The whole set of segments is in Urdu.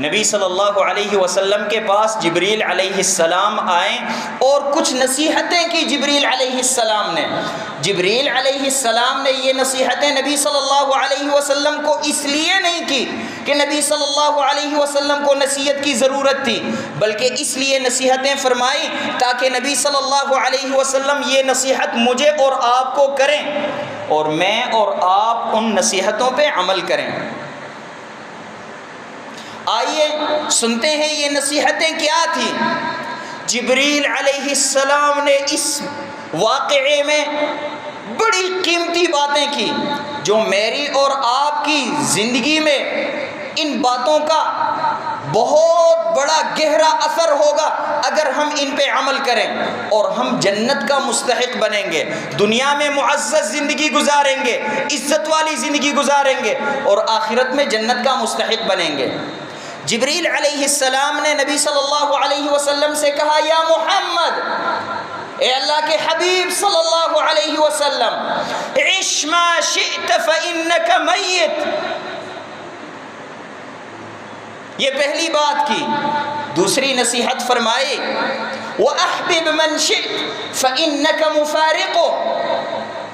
نبی صلی اللہ علیہ وسلم کے پاس جبریل علیہ السلام آئے اور کچھ نصیحتیں کی جبریل علیہ السلام نے. جبریل علیہ السلام نے یہ نصیحتیں نبی صلی اللہ علیہ وسلم کو اس لیے نہیں کی کہ نبی صلی اللہ علیہ وسلم کو نصیحت کی ضرورت تھی، بلکہ اس لیے نصیحتیں فرمائی تاکہ نبی صلی اللہ علیہ وسلم یہ نصیحت مجھے اور آپ کو کریں اور میں اور آپ ان نصیحتوں پہ عمل کریں. آئیے سنتے ہیں یہ نصیحتیں کیا تھیں. جبریل علیہ السلام نے اس واقعے میں بڑی قیمتی باتیں کی جو میری اور آپ کی زندگی میں ان باتوں کا بہت بڑا گہرا اثر ہوگا اگر ہم ان پہ عمل کریں، اور ہم جنت کا مستحق بنیں گے، دنیا میں معزز زندگی گزاریں گے، عزت والی زندگی گزاریں گے اور آخرت میں جنت کا مستحق بنیں گے. جبریل علیہ السلام نے نبی صلی اللہ علیہ وسلم سے کہا یا محمد، اے اللہ کے حبیب صلی اللہ علیہ وسلم، عش ما شئت فإنک میت. یہ پہلی بات کی. دوسری نصیحت فرمائی وَأَحْبِبْ مَنْ شِئْتَ فَإِنَّكَ مُفَارِقُ،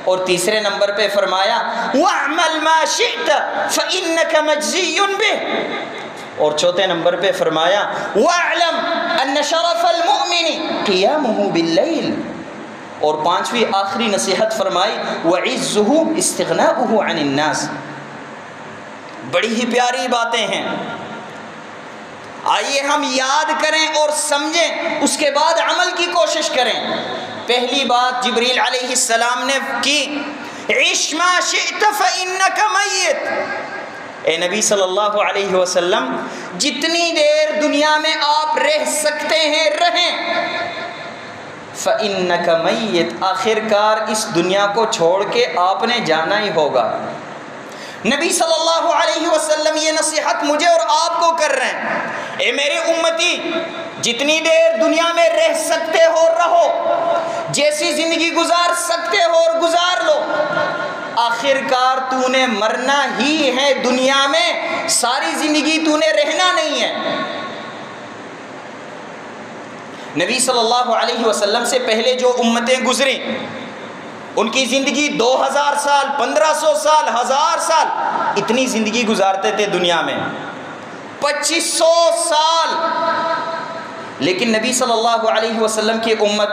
اور تیسرے نمبر پہ فرمایا وَاعْمَلْ مَا شِئْتَ فَإِنَّكَ مَجْزِيٌّ بِهِ، اور چوتھے نمبر پہ فرمایا وَاعْلَمْ أَنَّ شَرَفَ الْمُؤْمِنِ قِيَامُهُ بِاللَّيْلِ، اور پانچویں آخری نصیحت فرمائی وَعِزُّهُ اسْتِغْنَاؤُهُ عَنِ النَّاسِ. بڑی ہی پیاری باتیں ہیں. آئیے ہم یاد کریں اور سمجھیں، اس کے بعد عمل کی کوشش کریں. پہلی بات جبریل علیہ السلام نے کی عِش مَا شِئْتَ فَإِنَّكَ مَيِّتٌ. اے نبی صلی اللہ علیہ وسلم، جتنی دیر دنیا میں آپ رہ سکتے ہیں رہیں. فَإِنَّكَ مَيِّتٌ، آخر کار اس دنیا کو چھوڑ کے آپ نے جانا ہی ہوگا. نبی صلی اللہ علیہ وسلم یہ نصیحت مجھے اور آپ کو کر رہے ہیں. اے میرے امتی، جتنی دیر دنیا میں رہ سکتے ہو رہو، جیسی زندگی گزار سکتے ہو اور گزار لو. آخر کار تو نے مرنا ہی ہے دنیا میں، ساری زندگی تو نے رہنا نہیں ہے. نبی صلی اللہ علیہ وسلم سے پہلے جو امتیں گزریں ان کی زندگی 2000 سال، 1500 سال، 1000 سال اتنی زندگی گزارتے تھے دنیا میں، 2500 سال. لیکن نبی صلی اللہ علیہ وسلم کی امت،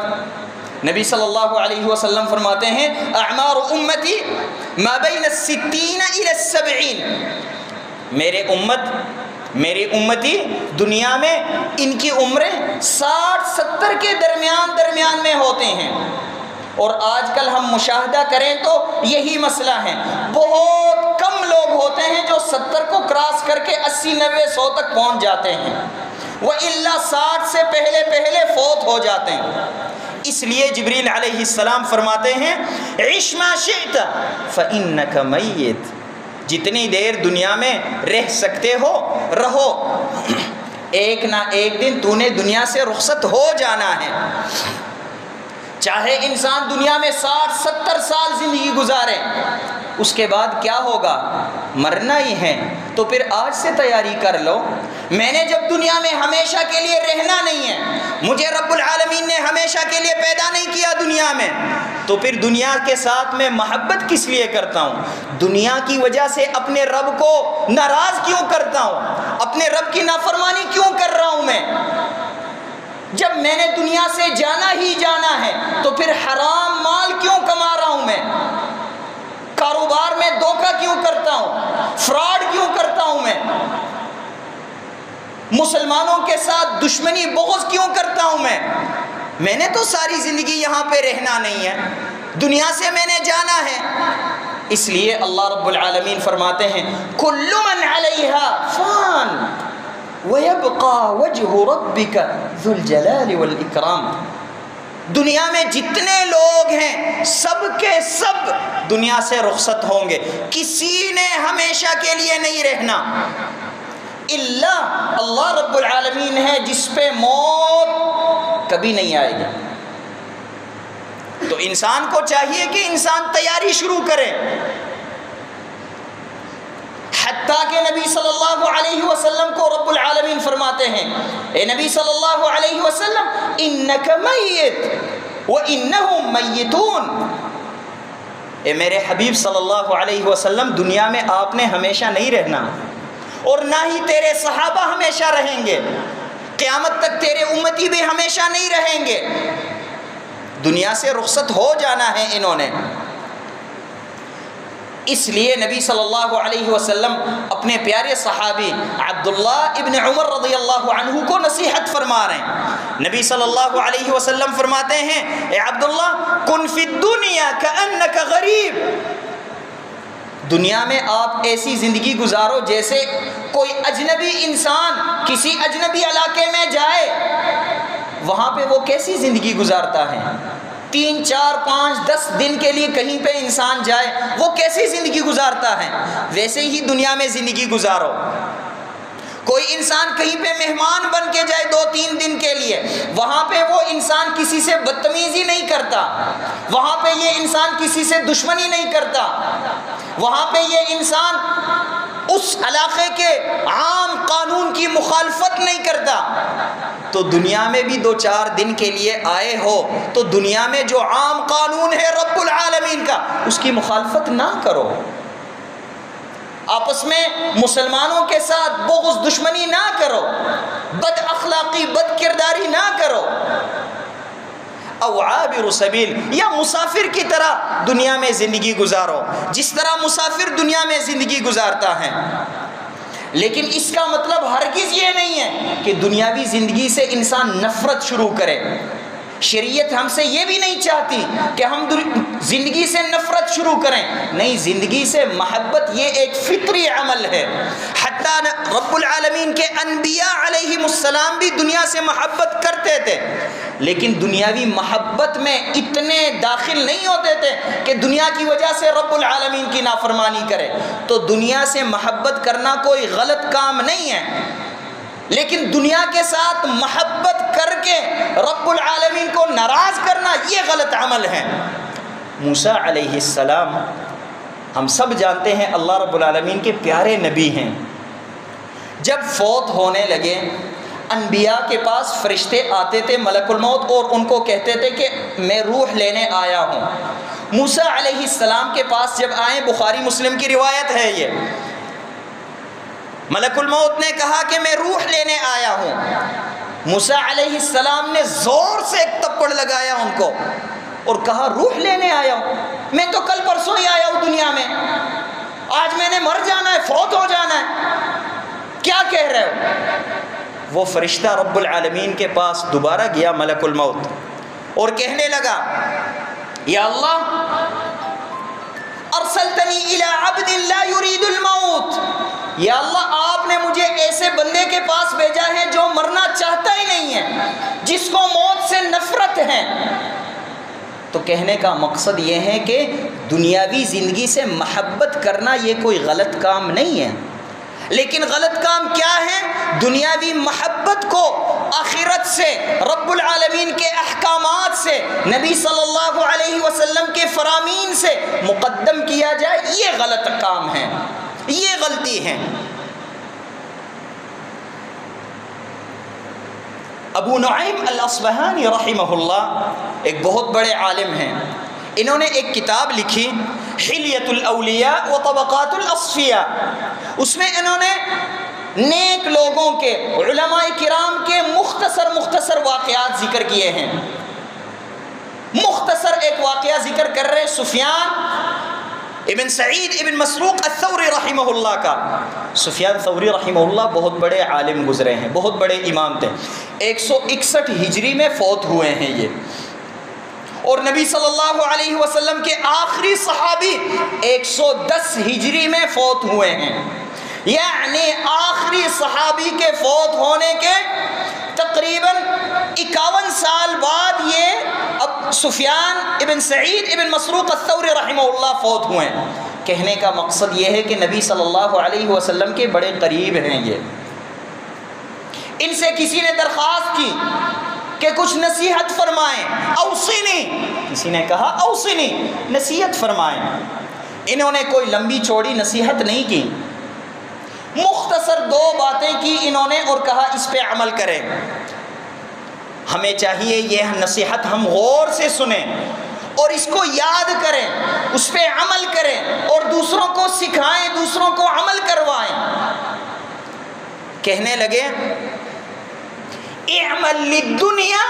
نبی صلی اللہ علیہ وسلم فرماتے ہیں اعمار امتی ما بین 60 الی 70. میری امتی دنیا میں ان کی عمریں 60-70 کے درمیان میں ہوتے ہیں. اور آج کل ہم مشاہدہ کریں تو یہی مسئلہ ہے. بہت کم لوگ ہوتے ہیں جو 70 کو کراس کر کے 80-90-100 تک پہنچ جاتے ہیں، وَإِلَّا 60 سے پہلے فوت ہو جاتے ہیں. اس لیے جبریل علیہ السلام فرماتے ہیں عِش مَا شِئْتَ فَإِنَّكَ مَيِّتٌ، جتنی دیر دنیا میں رہ سکتے ہو رہو، ایک نہ ایک دن تو نے دنیا سے رخصت ہو جانا ہے. چاہے انسان دنیا میں 60-70 سال زندگی گزارے، اس کے بعد کیا ہوگا؟ مرنا ہی ہے. تو پھر آج سے تیاری کر لو. میں نے جب دنیا میں ہمیشہ کے لیے رہنا نہیں ہے، مجھے رب العالمین نے ہمیشہ کے لیے پیدا نہیں کیا دنیا میں، تو پھر دنیا کے ساتھ میں محبت کس لیے کرتا ہوں؟ دنیا کی وجہ سے اپنے رب کو ناراض کیوں کرتا ہوں؟ اپنے رب کی نافرمانی کیوں کر رہا ہوں میں؟ جب میں نے دنیا سے جانا ہی جانا ہے تو پھر حرام مال کیوں کما رہا ہوں میں؟ کاروبار میں دھوکہ کیوں کرتا ہوں؟ فراڈ کیوں کرتا ہوں میں؟ مسلمانوں کے ساتھ دشمنی بغض کیوں کرتا ہوں میں؟ میں نے تو ساری زندگی یہاں پہ رہنا نہیں ہے، دنیا سے میں نے جانا ہے. اس لیے اللہ رب العالمین فرماتے ہیں کل من علیہا فان وَيَبْقَى وَجْهُ رَبِّكَ ذُو الْجَلَالِ وَالْإِكْرَامِ. دنیا میں جتنے لوگ ہیں سب کے سب دنیا سے رخصت ہوں گے، کسی نے ہمیشہ کے لیے نہیں رہنا. اللہ رب العالمین ہے جس پہ موت کبھی نہیں آئے گی. تو انسان کو چاہیے کہ انسان تیاری شروع کرے. حتیٰ کہ نبی صلی اللہ علیہ وسلم کو رب العالمین فرماتے ہیں اے نبی صلی اللہ علیہ وسلم انک میت وانہم میتون، اے میرے حبیب صلی اللہ علیہ وسلم دنیا میں آپ نے ہمیشہ نہیں رہنا اور نہ ہی تیرے صحابہ ہمیشہ رہیں گے، قیامت تک تیرے امتی بھی ہمیشہ نہیں رہیں گے، دنیا سے رخصت ہو جانا ہے انہوں نے۔ اس لیے نبی صلی اللہ علیہ وسلم اپنے پیارے صحابی عبداللہ ابن عمر رضی اللہ عنہ کو نصیحت فرما رہے ہیں۔ نبی صلی اللہ علیہ وسلم فرماتے ہیں اے عبداللہ کن فی الدنیا کأنک غریب، دنیا میں آپ ایسی زندگی گزارو جیسے کوئی اجنبی انسان کسی اجنبی علاقے میں جائے، وہاں پہ وہ کیسی زندگی گزارتا ہے، 3 4 5 10 دن کے لیے کہیں پہ انسان جائے وہ کیسی زندگی گزارتا ہے، ویسے ہی دنیا میں زندگی گزارو۔ کوئی انسان کہیں پہ مہمان بن کے جائے 2 3 دن کے لیے، وہاں پہ وہ انسان کسی سے بدتمیزی نہیں کرتا، وہاں پہ یہ انسان کسی سے دشمنی نہیں کرتا، وہاں پہ یہ انسان اس علاقے کے عام قانون کی مخالفت نہیں کرتا۔ تو دنیا میں بھی 2 4 دن کے لیے آئے ہو تو دنیا میں جو عام قانون ہے رب العالمین کا اس کی مخالفت نہ کرو، آپس میں مسلمانوں کے ساتھ بغض دشمنی نہ کرو، بد اخلاقی بد کرداری نہ کرو، او عابر سبیل یا مسافر کی طرح دنیا میں زندگی گزارو جس طرح مسافر دنیا میں زندگی گزارتا ہے۔ لیکن اس کا مطلب ہرگز یہ نہیں ہے کہ دنیاوی زندگی سے انسان نفرت شروع کرے، شریعت ہم سے یہ بھی نہیں چاہتی کہ ہم زندگی سے نفرت شروع کریں، نہیں، زندگی سے محبت یہ ایک فطری عمل ہے، حتیٰ رب العالمین کے انبیاء علیہم السلام بھی دنیا سے محبت کرتے تھے، لیکن دنیاوی محبت میں اتنے داخل نہیں ہوتے تھے کہ دنیا کی وجہ سے رب العالمین کی نافرمانی کرے۔ تو دنیا سے محبت کرنا کوئی غلط کام نہیں ہے، لیکن دنیا کے ساتھ محبت کر کے رب العالمین کو ناراض کرنا یہ غلط عمل ہے۔ موسیٰ علیہ السلام ہم سب جانتے ہیں اللہ رب العالمین کے پیارے نبی ہیں، جب فوت ہونے لگے انبیاء کے پاس فرشتے آتے تھے ملک الموت اور ان کو کہتے تھے کہ میں روح لینے آیا ہوں۔ موسیٰ علیہ السلام کے پاس جب آئے، بخاری مسلم کی روایت ہے یہ، ملک الموت نے کہا کہ میں روح لینے آیا ہوں، موسیٰ علیہ السلام نے زور سے ایک تپڑ لگایا ان کو اور کہا روح لینے آیا ہوں، میں تو کل پرسوں ہی آیا ہوں دنیا میں، آج میں نے مر جانا ہے، فوت ہو جانا ہے، کیا کہہ رہے ہو؟ وہ فرشتہ رب العالمین کے پاس دوبارہ گیا ملک الموت اور کہنے لگا یا اللہ ارسلتنی الی عبد لا یرید الموت، یا اللہ آپ نے مجھے ایسے بندے کے پاس بھیجا ہے جو مرنا چاہتا ہی نہیں ہے، جس کو موت سے نفرت ہے۔ تو کہنے کا مقصد یہ ہے کہ دنیاوی زندگی سے محبت کرنا یہ کوئی غلط کام نہیں ہے، لیکن غلط کام کیا ہے؟ دنیاوی محبت کو آخرت سے، رب العالمین کے احکامات سے، نبی صلی اللہ علیہ وسلم کے فرامین سے مقدم کیا جائے، یہ غلط کام ہے، یہ غلطی ہے۔ ابو نعیم الاصبہانی رحمہ اللہ ایک بہت بڑے عالم ہیں، انہوں نے ایک کتاب لکھی حلیۃ الاولیاء و طبقات الاصفیاء، اس میں انہوں نے نیک لوگوں کے، علماء کرام کے مختصر واقعات ذکر کیے ہیں۔ مختصر ایک واقعہ ذکر کر رہے سفیان ابن سعید ابن مسروق الثوری رحمہ اللہ کا۔ سفیان ثوری رحمہ اللہ بہت بڑے عالم گزرے ہیں، بہت بڑے امام تھے، 161 ہجری میں فوت ہوئے ہیں یہ، اور نبی صلی اللہ علیہ وسلم کے آخری صحابی 110 ہجری میں فوت ہوئے ہیں، یعنی آخری صحابی کے فوت ہونے کے تقریباً 51 سال بعد یہ اب سفیان ابن سعید ابن مسروق الثوری رحمہ اللہ فوت ہوئے ہیں۔ کہنے کا مقصد یہ ہے کہ نبی صلی اللہ علیہ وسلم کے بڑے قریب ہیں یہ، ان سے کسی نے درخواست کی کہ کچھ نصیحت فرمائیں، اوصنی، کسی نے کہا اوصنی، نصیحت فرمائیں۔ انہوں نے کوئی لمبی چوڑی نصیحت نہیں کی، مختصر 2 باتیں کی انہوں نے اور کہا اس پہ عمل کریں۔ ہمیں چاہیے یہ نصیحت ہم غور سے سنیں اور اس کو یاد کریں، اس پہ عمل کریں اور دوسروں کو سکھائیں، دوسروں کو عمل کروائیں۔ کہنے لگے اعمل للدنیا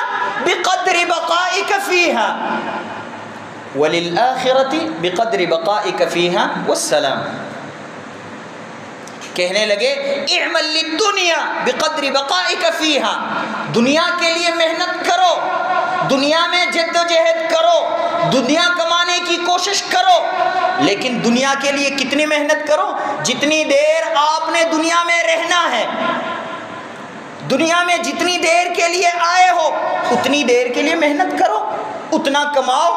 بقدر بقائک فیہا وللآخرۃ بقدر بقائک فیہا والسلام۔ کہنے لگے اعمل للدنیا بقدر بقائک فیہا، دنیا کے لیے محنت کرو، دنیا میں جد و جہد کرو، دنیا کمانے کی کوشش کرو، لیکن دنیا کے لیے کتنی محنت کرو؟ جتنی دیر آپ نے دنیا میں رہنا ہے، دنیا میں جتنی دیر کے لیے آئے ہو اتنی دیر کے لیے محنت کرو، اتنا کماؤ۔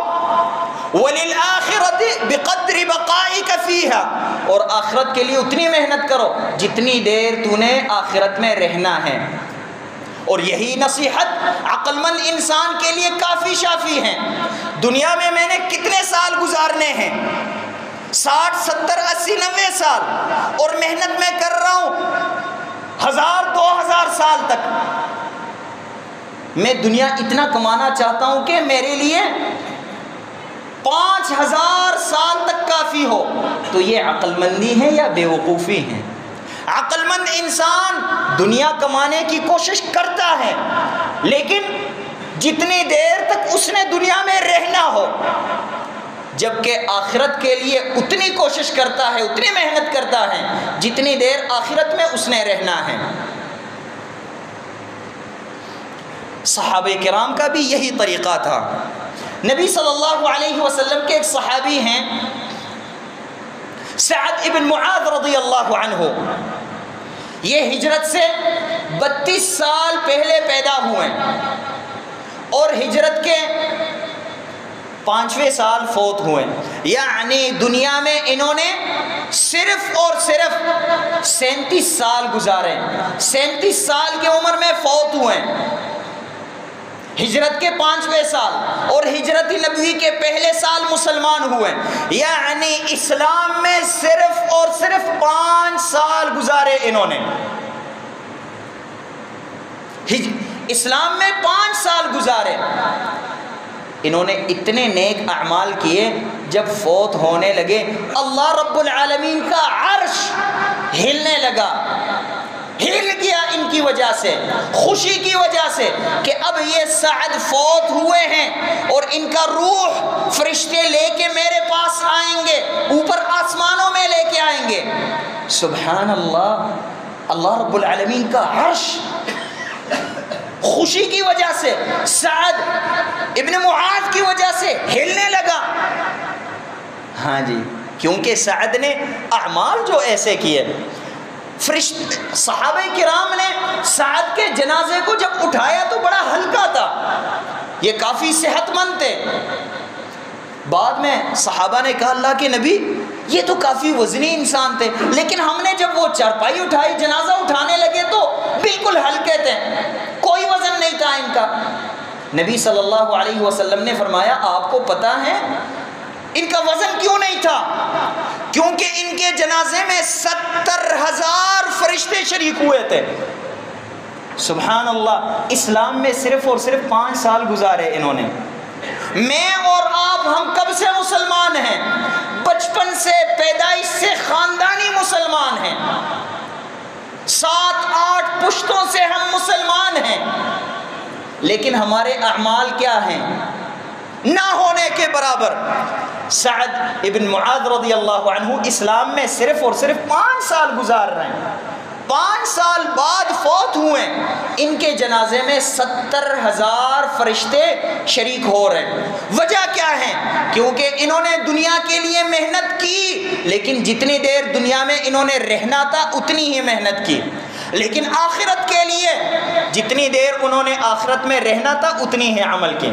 وَلِلْآخِرَةِ بِقَدْرِ بَقَائِكَ فِيهَا، اور آخرت کے لیے اتنی محنت کرو جتنی دیر تو نے آخرت میں رہنا ہے۔ اور یہی نصیحت عقل مند انسان کے لیے کافی شافی ہے۔ دنیا میں میں نے کتنے سال گزارنے ہیں؟ 60 70 80 90 سال، اور محنت میں کر رہا ہوں 1000 2000 سال تک۔ میں دنیا اتنا کمانا چاہتا ہوں کہ میرے لیے 5000 سال تک کافی ہو۔ تو یہ عقل مندی ہے یا بے وقوفی ہے؟ عقل مند انسان دنیا کمانے کی کوشش کرتا ہے، لیکن جتنی دیر تک اس نے دنیا میں رہنا ہو، جبکہ آخرت کے لیے اتنی کوشش کرتا ہے، اتنی محنت کرتا ہے جتنی دیر آخرت میں اس نے رہنا ہے۔ صحابہ کرام کا بھی یہی طریقہ تھا۔ نبی صلی اللہ علیہ وسلم کے ایک صحابی ہیں سعد ابن معاذ رضی اللہ عنہ، یہ ہجرت سے 32 سال پہلے پیدا ہوئے اور ہجرت کے 5ویں سال فوت ہوئے، یعنی دنیا میں انہوں نے صرف اور صرف 37 سال گزارے۔ 37 سال کی عمر میں فوت ہوئے، ہجرت کے 5ویں سال، اور ہجرت نبوی کے پہلے سال مسلمان ہوئے، یعنی اسلام میں صرف اور صرف 5 سال گزارے انہوں نے۔ اسلام میں 5 سال گزارے، انہوں نے اتنے نیک اعمال کیے، جب فوت ہونے لگے اللہ رب العالمین کا عرش ہلنے لگا، ہل گیا ان کی وجہ سے، خوشی کی وجہ سے کہ اب یہ سعد فوت ہوئے ہیں اور ان کا روح فرشتے لے کے میرے پاس آئیں گے، اوپر آسمانوں میں لے کے آئیں گے۔ سبحان اللہ، اللہ رب العالمین کا عرش خوشی کی وجہ سے، سعد ابن معاذ کی وجہ سے ہلنے لگا۔ ہاں جی، کیونکہ سعد نے اعمال جو ایسے کیے۔ صحابہ کرام نے سعد کے جنازے کو جب اٹھایا تو بڑا ہلکا تھا، یہ کافی صحت مند تھے۔ بعد میں صحابہ نے کہا اللہ کے نبی یہ تو کافی وزنی انسان تھے، لیکن ہم نے جب وہ چارپائی اٹھائی، جنازہ اٹھانے لگے تو بالکل ہلکے تھے، کوئی وزن نہیں تھا ان کا۔ نبی صلی اللہ علیہ وسلم نے فرمایا آپ کو پتہ ہے ان کا وزن کیوں نہیں تھا؟ کیونکہ ان کے جنازے میں 70,000 فرشتے شریک ہوئے تھے۔ سبحان اللہ، اسلام میں صرف اور صرف 5 سال گزارے انہوں نے۔ میں اور آپ ہم کب سے مسلمان ہیں؟ بچپن سے، پیدائش سے خاندانی مسلمان ہیں، 7-8 پشتوں سے ہم مسلمان ہیں، لیکن ہمارے اعمال کیا ہیں؟ نہ ہونے کے برابر۔ سعد ابن معاذ رضی اللہ عنہ اسلام میں صرف اور صرف 5 سال گزار رہے ہیں، 5 سال بعد فوت ہوئے، ان کے جنازے میں 70,000 فرشتے شریک ہو رہے ہیں۔ وجہ کیا ہے؟ کیونکہ انہوں نے دنیا کے لیے محنت کی، لیکن جتنی دیر دنیا میں انہوں نے رہنا تھا اتنی ہی محنت کی، لیکن آخرت کے لیے جتنی دیر انہوں نے آخرت میں رہنا تھا اتنی ہی عمل کی۔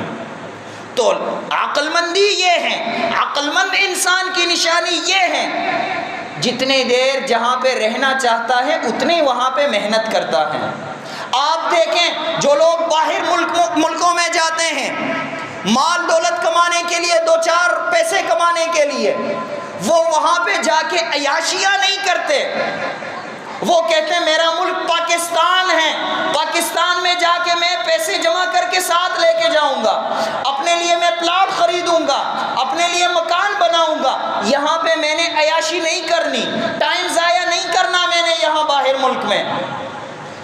تو عقل مندی یہ ہے، عقل مند انسان کی نشانی یہ ہے، جتنے دیر جہاں پہ رہنا چاہتا ہے اتنے وہاں پہ محنت کرتا ہے۔ آپ دیکھیں جو لوگ باہر ملکوں میں جاتے ہیں مال دولت کمانے کے لیے، 2-4 پیسے کمانے کے لیے، وہ وہاں پہ جا کے عیاشیاں نہیں کرتے، وہ کہتے ہیں میرا ملک پاکستان ہے، پاکستان میں جا کے میں پیسے جمع کر کے ساتھ لے کے جاؤں گا، اپنے لیے میں پلاٹ خریدوں گا، اپنے لیے مکان بناؤں گا، یہاں پہ میں نے عیاشی نہیں کرنی، ٹائم ضائع نہیں کرنا میں نے یہاں باہر ملک میں۔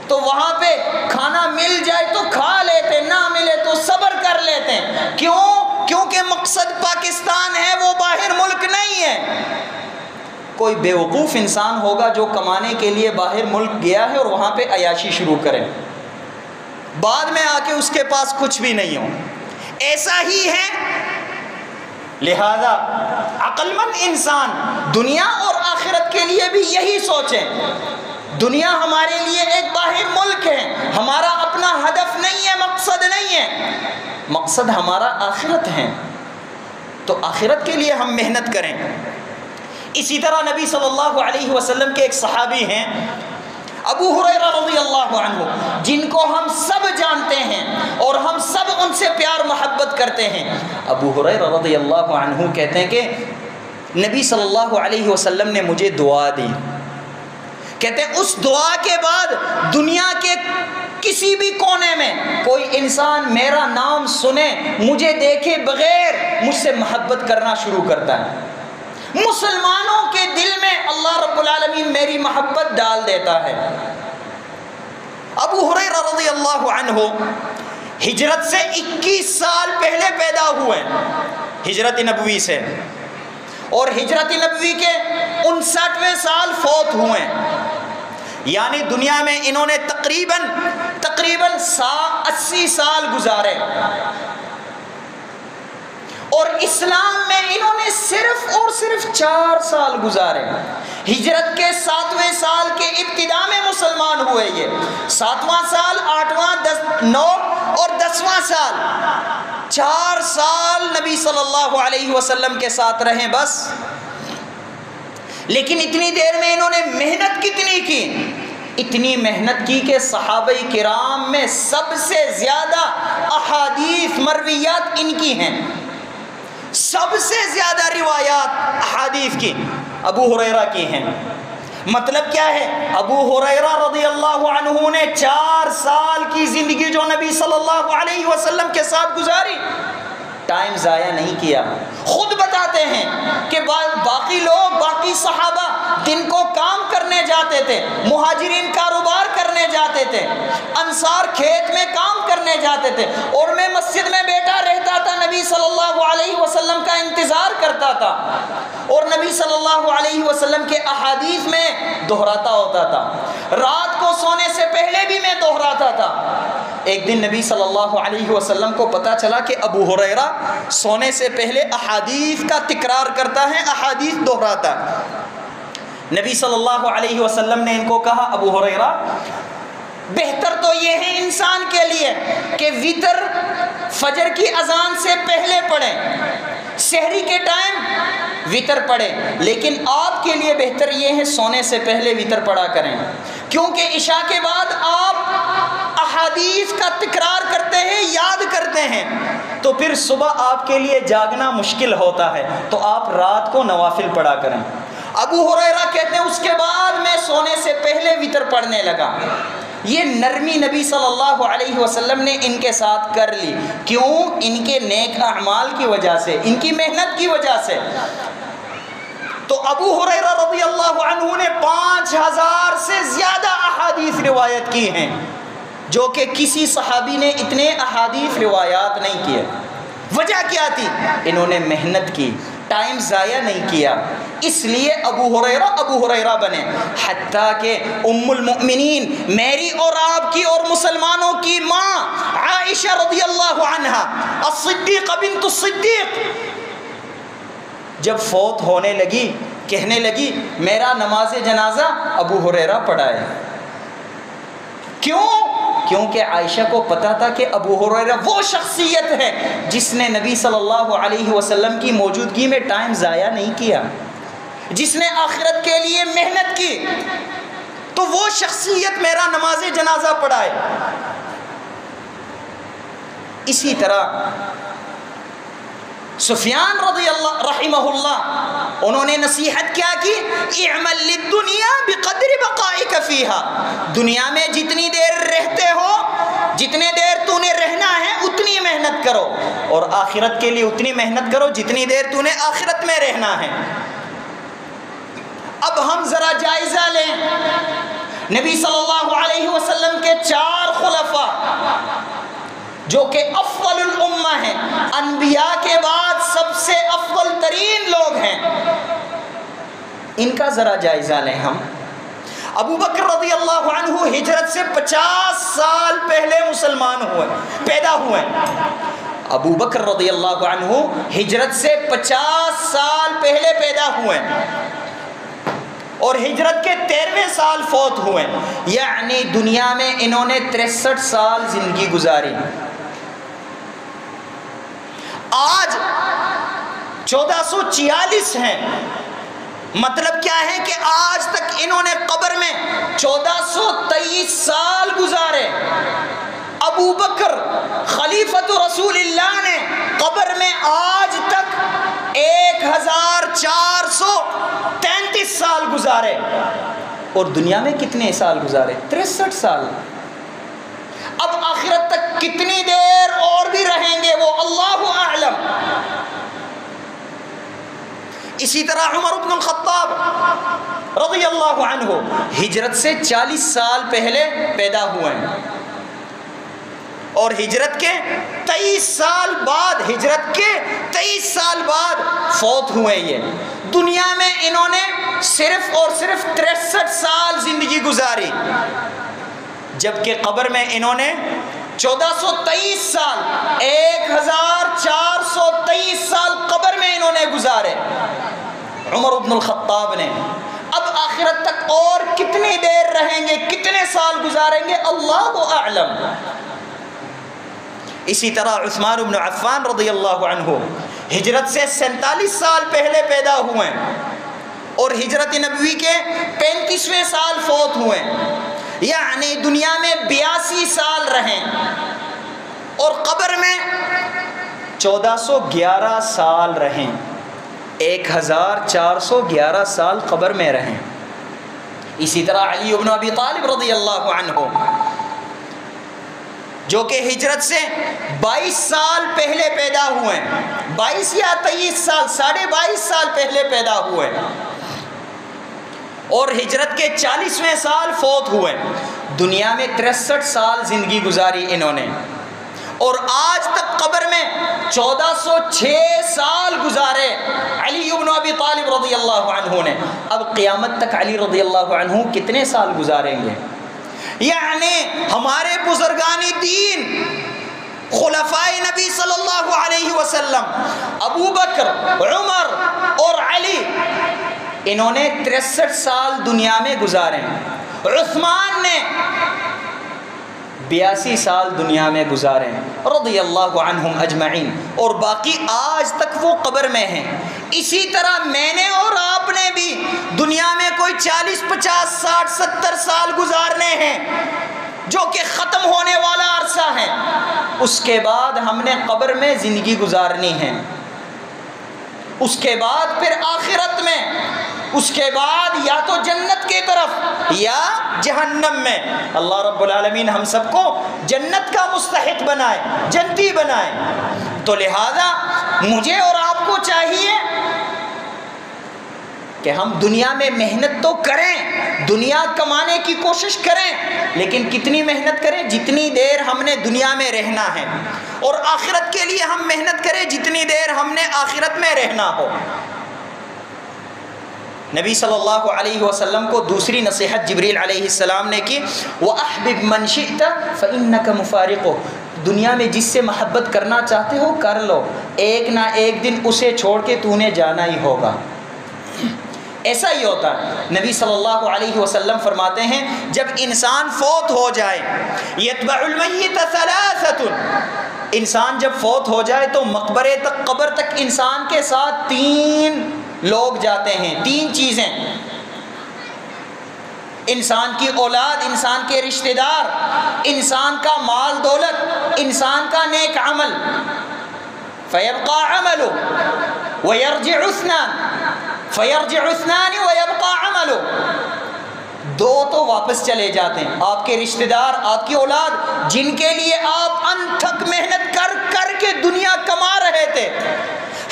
تو وہاں پہ کھانا مل جائے تو کھا لیتے، نہ ملے تو صبر کر لیتے ہیں۔ کیوں؟ کیونکہ مقصد پاکستان ہے، وہ باہر ملک نہیں ہے۔ کوئی بیوقوف انسان ہوگا جو کمانے کے لیے باہر ملک گیا ہے اور وہاں پہ عیاشی شروع کرے، بعد میں آ کے اس کے پاس کچھ بھی نہیں ہو، ایسا ہی ہے۔ لہذا عقل مند انسان دنیا اور آخرت کے لیے بھی یہی سوچیں۔ دنیا ہمارے لیے ایک باہر ملک ہے، ہمارا اپنا ہدف نہیں ہے، مقصد نہیں ہے، مقصد ہمارا آخرت ہے، تو آخرت کے لیے ہم محنت کریں۔ اسی طرح نبی صلی اللہ علیہ وسلم کے ایک صحابی ہیں ابو ہریرہ رضی اللہ عنہ، جن کو ہم سب جانتے ہیں اور ہم سب ان سے پیار محبت کرتے ہیں۔ ابو ہریرہ رضی اللہ عنہ کہتے ہیں کہ نبی صلی اللہ علیہ وسلم نے مجھے دعا دی، کہتے ہیں اس دعا کے بعد دنیا کے کسی بھی کونے میں کوئی انسان میرا نام سنے، مجھے دیکھے بغیر مجھ سے محبت کرنا شروع کرتا ہے۔ مسلمانوں کے دل میں اللہ رب العالمین میری محبت ڈال دیتا ہے۔ ابو ہریرہ رضی اللہ عنہ ہجرت سے 21 سال پہلے پیدا ہوئے، ہجرت نبوی سے، اور ہجرت نبوی کے 59ویں سال فوت ہوئے، یعنی دنیا میں انہوں نے تقریباً 80 سال گزارے، اور اسلام میں انہوں نے صرف اور صرف 4 سال گزارے۔ ہجرت کے 7ویں سال کے ابتدا میں مسلمان ہوئے، یہ 7واں سال، 8واں، 9 اور 10واں سال، 4 سال نبی صلی اللہ علیہ وسلم کے ساتھ رہیں بس۔ لیکن اتنی دیر میں انہوں نے محنت کتنی کی، اتنی محنت کی کہ صحابہ کرام میں سب سے زیادہ احادیث مرویات ان کی ہیں، سب سے زیادہ روایات احادیث کی ابو ہریرہ کی ہیں۔ مطلب کیا ہے؟ ابو ہریرہ رضی اللہ عنہ نے 4 سال کی زندگی جو نبی صلی اللہ علیہ وسلم کے ساتھ گزاری، ٹائم ضائع نہیں کیا۔ خود بتاتے ہیں کہ باقی لوگ، باقی صحابہ دن کو کام کرنے جاتے تھے، مہاجرین کاروبار کرنے جاتے تھے، انصار کھیت میں کام کرنے جاتے تھے، اور میں مسجد میں بیٹھا رہتا تھا، نبی صلی اللہ علیہ وسلم کا انتظار کرتا تھا، اور نبی صلی اللہ علیہ وسلم کے احادیث میں دہراتا ہوتا تھا، رات کو سونے سے پہلے بھی میں دہراتا تھا۔ ایک دن نبی صلی اللہ علیہ وسلم کو پتا چلا کہ ابو ہریرہ سونے سے پہلے احادیث کا تکرار کرتا ہے، احادیث دہراتا ہے۔ نبی صلی اللہ علیہ وسلم نے ان کو کہا ابو ہریرہ بہتر تو یہ ہے انسان کے لیے کہ وتر فجر کی اذان سے پہلے پڑھیں، سحری کے ٹائم وتر پڑھیں، لیکن آپ کے لیے بہتر یہ ہے سونے سے پہلے وتر پڑھا کریں، کیونکہ عشاء کے بعد آپ احادیث کا تکرار کرتے ہیں، یاد کرتے ہیں، تو پھر صبح آپ کے لیے جاگنا مشکل ہوتا ہے، تو آپ رات کو نوافل پڑھا کریں۔ ابو ہریرہ کہتے ہیں اس کے بعد میں سونے سے پہلے وتر پڑھنے لگا۔ یہ نرمی نبی صلی اللہ علیہ وسلم نے ان کے ساتھ کر لی، کیوں؟ ان کے نیک اعمال کی وجہ سے، ان کی محنت کی وجہ سے۔ تو ابو ہریرہ رضی اللہ عنہ نے 5000 سے زیادہ احادیث روایت کی ہیں، جو کہ کسی صحابی نے اتنے احادیث روایات نہیں کیے۔ وجہ کیا تھی؟ انہوں نے محنت کی، ٹائم ضائع نہیں کیا، اس لیے ابو ہریرہ بنے۔ حتیٰ کہ ام المؤمنین، میری اور آپ کی اور مسلمانوں کی ماں عائشہ رضی اللہ عنہا، الصدیقہ بنت الصدیق، جب فوت ہونے لگی کہنے لگی میرا نماز جنازہ ابو ہریرہ پڑھائے۔ کیوں؟ کیونکہ عائشہ کو پتا تھا کہ ابو ہریرہ وہ شخصیت ہے جس نے نبی صلی اللہ علیہ وسلم کی موجودگی میں ٹائم ضائع نہیں کیا، جس نے آخرت کے لیے محنت کی، تو وہ شخصیت میرا نماز جنازہ پڑھائے۔ اسی طرح سفیان رضی اللہ رحمہ اللہ، انہوں نے نصیحت محنت کیا کی؟ اعمل للدنیا بقدر بقائک فیہا، دنیا میں جتنی دیر رہتے ہو، جتنے دیر تو نے رہنا ہے اتنی محنت کرو، اور آخرت کے لیے اتنی محنت کرو جتنی دیر تو نے آخرت میں رہنا ہے۔ اب ہم ذرا جائزہ لیں، نبی صلی اللہ علیہ وسلم کے 4 خلفاء جو کہ افضل الامہ ہیں، انبیاء کے بعد سب سے افضل ترین لوگ ہیں، ان کا ذرا جائزہ لیں ہم۔ ابو بکر رضی اللہ عنہ ہجرت سے 50 سال پہلے مسلمان پیدا ہوئے۔ ابو بکر رضی اللہ عنہ ہجرت سے 50 سال پہلے پیدا ہوئے اور ہجرت کے 13ویں سال فوت ہوئے، یعنی دنیا میں انہوں نے 63 سال زندگی گزاری۔ آج 1446 ہیں، مطلب کیا ہے کہ آج تک انہوں نے قبر میں 1423 سال گزارے۔ ابو بکر خلیفۃ رسول اللہ نے قبر میں آج تک 1433 سال گزارے، اور دنیا میں کتنے سال گزارے؟ 63 سال۔ اب آخرت تک کتنی دیر اور بھی رہیں گے وہ اللہ اعلم۔ اسی طرح عمر بن الخطاب رضی اللہ عنہ ہجرت سے 40 سال پہلے پیدا ہوئے ہیں، اور ہجرت کے 23 سال بعد، ہجرت کے 23 سال بعد فوت ہوئے۔ یہ دنیا میں انہوں نے صرف اور صرف 63 سال زندگی گزاری، جبکہ قبر میں انہوں نے 1423 سال، 1423 سال قبر میں انہوں نے گزارے عمر بن الخطاب نے۔ اب آخرت تک اور کتنی دیر رہیں گے، کتنے سال گزاریں گے، اللہ اعلم۔ اسی طرح عثمان بن عفان رضی اللہ عنہ ہجرت سے 47 سال پہلے پیدا ہوئے اور ہجرت نبوی کے 35ویں سال فوت ہوئے، یعنی دنیا میں 82 سال رہیں، اور قبر میں 1411 سال رہیں، 1411 سال قبر میں رہیں۔ اسی طرح علی بن ابی طالب رضی اللہ عنہ جو کہ ہجرت سے 22 سال پہلے پیدا ہوئے، 22 یا 23 سال، 22.5 سال پہلے پیدا ہوئے، اور ہجرت کے 40ویں سال فوت ہوئے۔ دنیا میں 63 سال زندگی گزاری انہوں نے، اور آج تک قبر میں 1406 سال گزارے علی بن ابی طالب رضی اللہ عنہ نے۔ اب قیامت تک علی رضی اللہ عنہ کتنے سال گزاریں گے؟ یعنی ہمارے بزرگان دین خلفائے نبی صلی اللہ علیہ وسلم، ابو بکر، عمر اور علی، انہوں نے 63 سال دنیا میں گزارے۔ عثمان نے 82 سال دنیا میں گزارے رضی اللہ عنہم اجمعین، اور باقی آج تک وہ قبر میں ہیں۔ اسی طرح میں نے اور آپ نے بھی دنیا میں کوئی 40، 50، 60، 70 سال گزارنے ہیں، جو کہ ختم ہونے والا عرصہ ہے۔ اس کے بعد ہم نے قبر میں زندگی گزارنی ہے، اس کے بعد پھر آخرت میں، اس کے بعد یا تو جنت کی طرف یا جہنم میں۔ اللہ رب العالمین ہم سب کو جنت کا مستحق بنائے، جنتی بنائے۔ تو لہذا مجھے اور آپ کو چاہیے کہ ہم دنیا میں محنت تو کریں، دنیا کمانے کی کوشش کریں، لیکن کتنی محنت کریں؟ جتنی دیر ہم نے دنیا میں رہنا ہے، اور آخرت کے لیے ہم محنت کریں جتنی دیر ہم نے آخرت میں رہنا ہو۔ نبی صلی اللہ علیہ وسلم کو دوسری نصیحت جبریل علیہ السلام نے کی، وَأَحْبِبْ مَنْ شِئْتَ فَإِنَّكَ مُفَارِقُهُ، دنیا میں جس سے محبت کرنا چاہتے ہو کر لو، ایک نہ ایک دن اسے چھوڑ کے تو نے جانا ہی ہوگا۔ ایسا ہی ہوتا ہے۔ نبی صلی اللہ علیہ وسلم فرماتے ہیں جب انسان فوت ہو جائے، يَتْبَعُ الْمَيِّتَ ثَلَاثَةٌ، انسان جب فوت ہو جائے تو مقبرے تک، قبر تک انسان کے ساتھ 3 لوگ جاتے ہیں، 3 چیزیں، انسان کی اولاد، انسان کے رشتہ دار، انسان کا مال دولت، انسان کا نیک عمل۔ فَيَبْقَى عَمَلُهُ وَيَرْجِعُ اثْنَانِ، فَيَرْجِعُ اثْنَانِ وَيَبْقَى عَمَلُ، دو تو واپس چلے جاتے ہیں، آپ کے رشتہ دار، آپ کی اولاد جن کے لیے آپ انتھک محنت کر کر کے دنیا کما رہے تھے،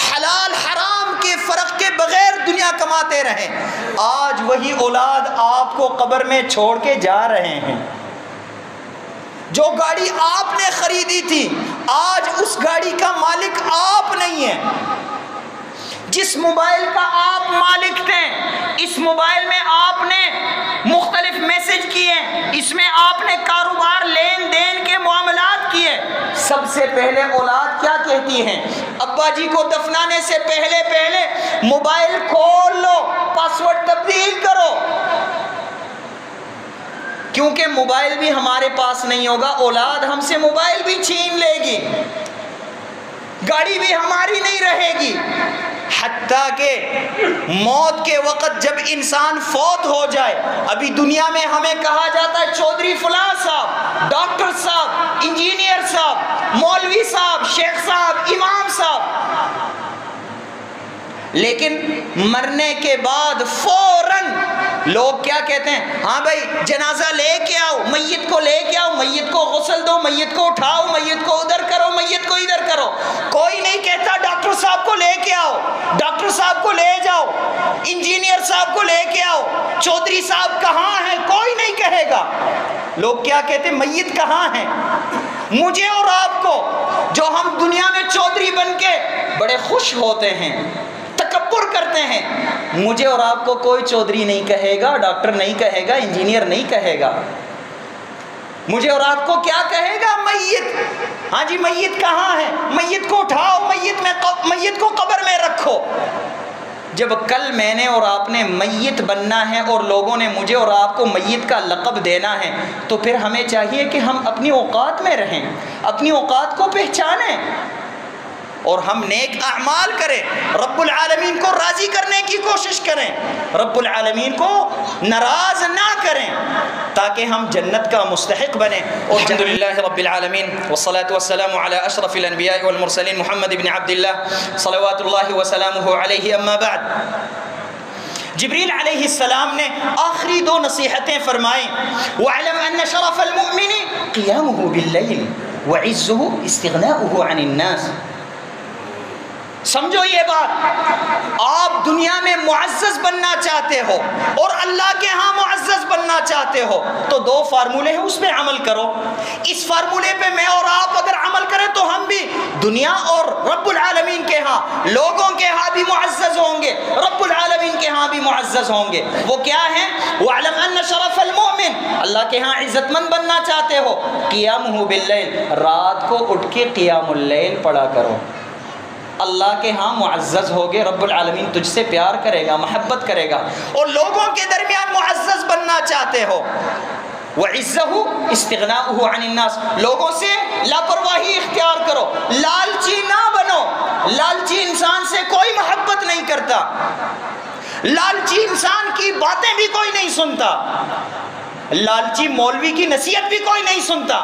حلال حرام کے فرق کے بغیر دنیا کماتے رہے، آج وہی اولاد آپ کو قبر میں چھوڑ کے جا رہے ہیں۔ جو گاڑی آپ نے خریدی تھی آج اس گاڑی کا مالک آپ نہیں ہیں، جس موبائل کا آپ مالک تھے اس موبائل میں آپ نے مختلف میسج کیے، اس میں آپ نے کاروبار لین دین کے معاملات کیے، سب سے پہلے اولاد کیا کہتی ہیں؟ ابا جی کو دفنانے سے پہلے موبائل کھول لو، پاسورڈ تبدیل کرو، کیونکہ موبائل بھی ہمارے پاس نہیں ہوگا، اولاد ہم سے موبائل بھی چھین لے گی، گاڑی بھی ہماری نہیں رہے گی، حتیٰ کہ موت کے وقت جب انسان فوت ہو جائے، ابھی دنیا میں ہمیں کہا جاتا ہے چودھری فلاں صاحب، ڈاکٹر صاحب، انجینئر صاحب، مولوی صاحب، شیخ صاحب، امام صاحب، لیکن مرنے کے بعد فوراً لوگ کیا کہتے ہیں؟ ہاں بھائی جنازہ لے کے آؤ، میت کو لے کے آؤ، میت کو غسل دو، میت کو اٹھاؤ، میت کو ادھر کرو، میت کو ادھر کرو، کوئی نہیں کہتا ڈاکٹر صاحب کو لے کے آؤ، ڈاکٹر صاحب کو لے جاؤ، انجینئر صاحب کو لے کے آؤ، چودھری صاحب کہاں ہیں؟ کوئی نہیں کہے گا، لوگ کیا کہتے ہیں؟ میت کہاں ہیں؟ مجھے اور آپ کو جو ہم دنیا میں چودھری بن کے بڑے خوش ہوتے ہیں، تکبر کرتے ہیں، مجھے اور آپ کو کوئی چودھری نہیں کہے گا، ڈاکٹر نہیں کہے گا، انجینئر نہیں کہے گا، مجھے اور آپ کو کیا کہے گا؟ میت۔ ہاں جی میت کہاں ہے؟ میت کو اٹھاؤ، میت کو قبر میں رکھو۔ جب کل میں نے اور آپ نے میت بننا ہے اور لوگوں نے مجھے اور آپ کو میت کا لقب دینا ہے، تو پھر ہمیں چاہیے کہ ہم اپنی اوقات میں رہیں، اپنی اوقات کو پہچانیں اور ہم نیک اعمال کریں، رب العالمین کو راضی کرنے کی کوشش کریں، رب العالمین کو ناراض نہ کریں، تاکہ ہم جنت کا مستحق بنیں۔ الحمدللہ رب العالمین والصلاة والسلام علی اشرف الانبیاء والمرسلین محمد بن عبد اللہ صلوات اللہ وسلامہ علیہ، اما بعد۔ جبریل علیہ السلام نے آخری دو نصیحتیں فرمائیں، وَاعْلَمْ أَنَّ شَرَفَ الْمُؤْمِنِ قِيَامُهُ بِاللَّيْلِ وَعِزُّهُ اسْتِغْنَاؤُهُ عَنِ النَّاسِ۔ سمجھو یہ بات، آپ دنیا میں معزز بننا چاہتے ہو اور اللہ کے ہاں معزز بننا چاہتے ہو تو دو فارمولے ہیں، اس پہ عمل کرو۔ اس فارمولے پہ میں اور آپ اگر عمل کریں تو ہم بھی دنیا اور رب العالمین کے ہاں، لوگوں کے ہاں بھی معزز ہوں گے، رب العالمین کے ہاں بھی معزز ہوں گے۔ وہ کیا ہیں؟ وَاعْلَمْ أَنَّ شَرَفَ الْمُؤْمِنِ، اللہ کے ہاں عزت مند بننا چاہتے ہو، قِيَامُهُ بِاللَّيْلِ، رات کو اٹھ کے قیام اللیل پڑھا کرو، اللہ کے ہاں معزز ہوگے، رب العالمین تجھ سے پیار کرے گا، محبت کرے گا، اور لوگوں کے درمیان معزز بننا چاہتے ہو، وَعِزَّهُ اسْتِغْنَاؤُهُ عَنِ النَّاسِ، لوگوں سے لاپرواہی اختیار کرو، لالچی نہ بنو، لالچی انسان سے کوئی محبت نہیں کرتا، لالچی انسان کی باتیں بھی کوئی نہیں سنتا، لالچی مولوی کی نصیحت بھی کوئی نہیں سنتا۔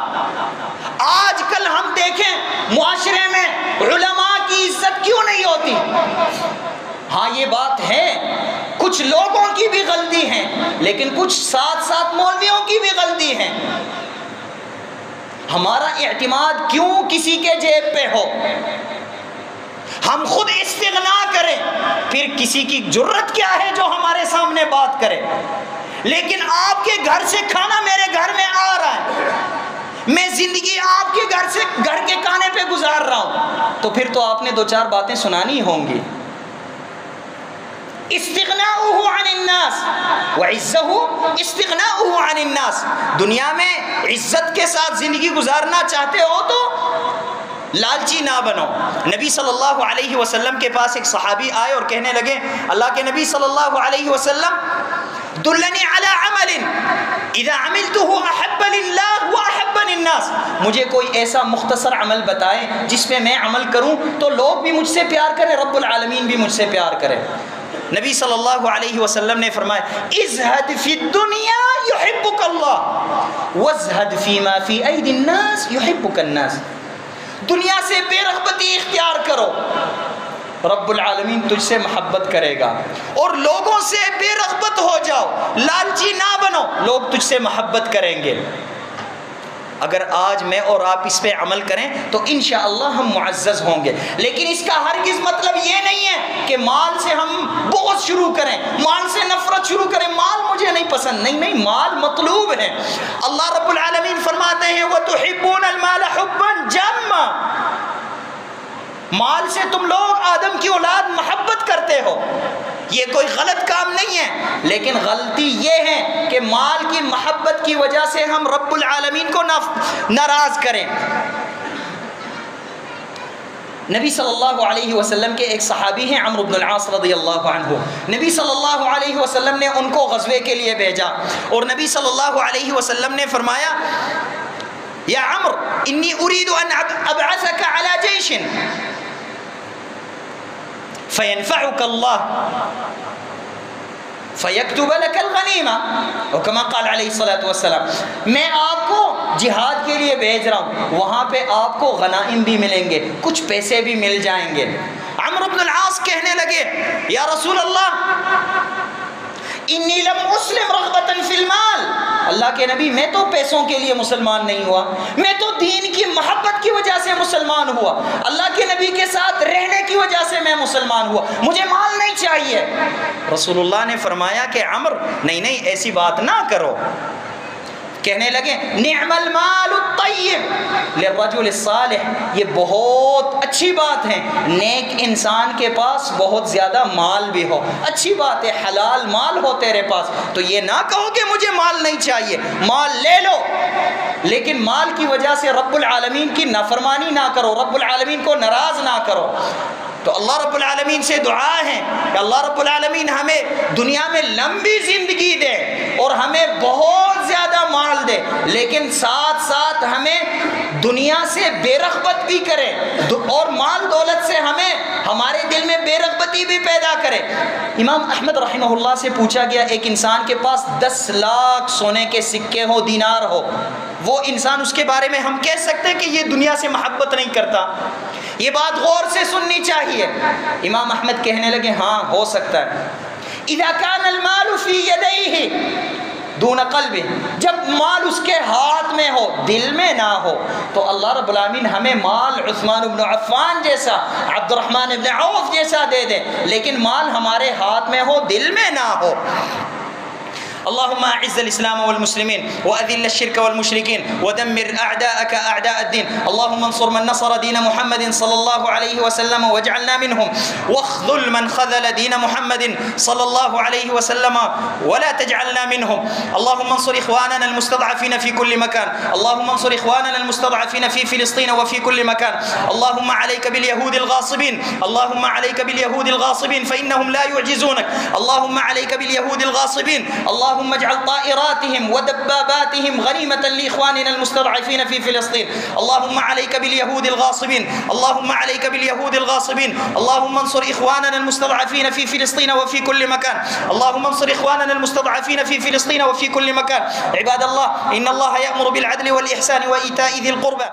آج کل ہم دیکھیں معاشرے میں علماء کی عزت کیوں نہیں ہوتی؟ ہاں یہ بات ہے، کچھ لوگوں کی بھی غلطی ہے، لیکن کچھ ساتھ مولویوں کی بھی غلطی ہے۔ ہمارا اعتماد کیوں کسی کے جیب پہ ہو؟ ہم خود استغنا کریں، پھر کسی کی جرت کیا ہے جو ہمارے سامنے بات کرے؟ لیکن آپ کے گھر سے کھانا میرے گھر میں آ رہا ہے، میں زندگی آپ کے گھر کے کھانے پہ گزار رہا ہوں، تو پھر تو آپ نے دو چار باتیں سنانی ہوں گی۔ استغناؤہ عن الناس وعزہ استغناؤہ عن الناس، دنیا میں عزت کے ساتھ زندگی گزارنا چاہتے ہو تو لالچی نہ بنو۔ نبی صلی اللہ علیہ وسلم کے پاس ایک صحابی آئے اور کہنے لگے، اللہ کے نبی صلی اللہ علیہ وسلم دلنی علی عمل اذا عملته احب للہ واحبنی الناس، مجھے کوئی ایسا مختصر عمل بتائیں جس پہ میں عمل کروں تو لوگ بھی مجھ سے پیار کریں، رب العالمین بھی مجھ سے پیار کرے۔ نبی صلی اللہ علیہ وسلم نے فرمایا، ازہد فی الدنیا یحبک اللہ وازہد فیما فی ایدی الناس یحبک الناس، دنیا سے بے رغبتی اختیار کرو، رب العالمین تجھ سے محبت کرے گا۔ اور لوگوں سے بے رغبت ہو جاؤ، لالچی نہ بنو، لوگ تجھ سے محبت کریں گے۔ اگر آج میں اور آپ اس پہ عمل کریں تو انشاءاللہ ہم معزز ہوں گے۔ لیکن اس کا ہرگز مطلب یہ نہیں ہے کہ مال سے ہم بغض شروع کریں، مال سے نفرت شروع کریں، مال مجھے نہیں پسند، نہیں، مال مطلوب ہے۔ اللہ رب العالمین فرماتے ہیں وَتُحِبُّونَ الْمَالَ حُبًّا جَمًّا، مال سے تم لوگ آدم کی اولاد محبت کرتے ہو، یہ کوئی غلط کام نہیں ہے، لیکن غلطی یہ ہے کہ مال کی محبت کی وجہ سے ہم رب العالمین کو ناراض کریں۔ نبی صلی اللہ علیہ وسلم کے ایک صحابی ہیں عمرو بن العاص رضی اللہ عنہ، نبی صلی اللہ علیہ وسلم نے ان کو غزوے کے لیے بھیجا، اور نبی صلی اللہ علیہ وسلم نے فرمایا یا عمرو انی اريد ان ابعثك على جيش فينفعك الله فيكتب لك الغنیمہ، اور کما قال علیہ الصلوۃ والسلام، میں آپ کو جہاد کے لیے بھیج رہا ہوں، وہاں پہ آپ کو غنائم بھی ملیں گے، کچھ پیسے بھی مل جائیں گے۔ عمرو بن العاص کہنے لگے یا رسول اللہ انی لم اسلم رغبتا فی المال، اللہ کے نبی میں تو پیسوں کے لیے مسلمان نہیں ہوا، میں تو دین کی محبت کی وجہ سے مسلمان ہوا، اللہ کے نبی کے ساتھ رہنے کی وجہ سے میں مسلمان ہوا، مجھے مال نہیں چاہیے۔ رسول اللہ نے فرمایا کہ عمرو نہیں ایسی بات نہ کرو، کہنے لگے نعم المال الطیب للرجل الصالح، یہ بہت اچھی بات ہے، نیک انسان کے پاس بہت زیادہ مال بھی ہو، اچھی بات ہے، حلال مال ہو تیرے پاس، تو یہ نہ کہو کہ مجھے مال نہیں چاہیے، مال لے لو، لیکن مال کی وجہ سے رب العالمین کی نافرمانی نہ کرو، رب العالمین کو ناراض نہ کرو۔ تو اللہ رب العالمین سے دعا ہے کہ اللہ رب العالمین ہمیں دنیا میں لمبی زندگی دے اور ہمیں بہت زیادہ مال دے، لیکن ساتھ ساتھ ہمیں دنیا سے بے رغبت بھی کرے، اور مال دولت سے ہمیں ہمارے دل میں بے رغبتی بھی پیدا کرے۔ امام احمد رحمہ اللہ سے پوچھا گیا ایک انسان کے پاس 10 لاکھ سونے کے سکے ہو، دینار ہو، وہ انسان اس کے بارے میں ہم کہہ سکتے ہیں کہ یہ دنیا سے محبت نہیں کرتا؟ یہ بات غور سے سننی چاہیے۔ امام احمد کہنے لگے ہاں ہو سکتا ہے، اذا كان المال في يديه دون قلبه، جب مال اس کے ہاتھ میں ہو دل میں نہ ہو، تو اللہ رب العالمین ہمیں مال عثمان بن عفان جیسا، عبد الرحمن بن عوف جیسا دے دے، لیکن مال ہمارے ہاتھ میں ہو دل میں نہ ہو۔ اللهم اعز الاسلام والمسلمين واذل الشرك والمشركين ودمر اعداءك اعداء الدين، اللهم انصر من نصر دين محمد صلى الله عليه وسلم واجعلنا منهم، واخذل من خذل دين محمد صلى الله عليه وسلم ولا تجعلنا منهم، اللهم انصر اخواننا المستضعفين في كل مكان، اللهم انصر اخواننا المستضعفين في فلسطين وفي كل مكان، اللهم عليك باليهود الغاصبين، اللهم عليك باليهود الغاصبين فانهم لا يعجزونك، اللهم عليك باليهود الغاصبين، اللهم اجعل طائراتهم ودباباتهم غنيمة لإخواننا المستضعفين في فلسطين، اللهم عليك باليهود الغاصبين، اللهم عليك باليهود الغاصبين، اللهم انصر إخواننا المستضعفين في فلسطين وفي كل مكان، اللهم انصر إخواننا المستضعفين في فلسطين وفي كل مكان. عباد الله إن الله يأمر بالعدل والإحسان وإيتاء ذي القربى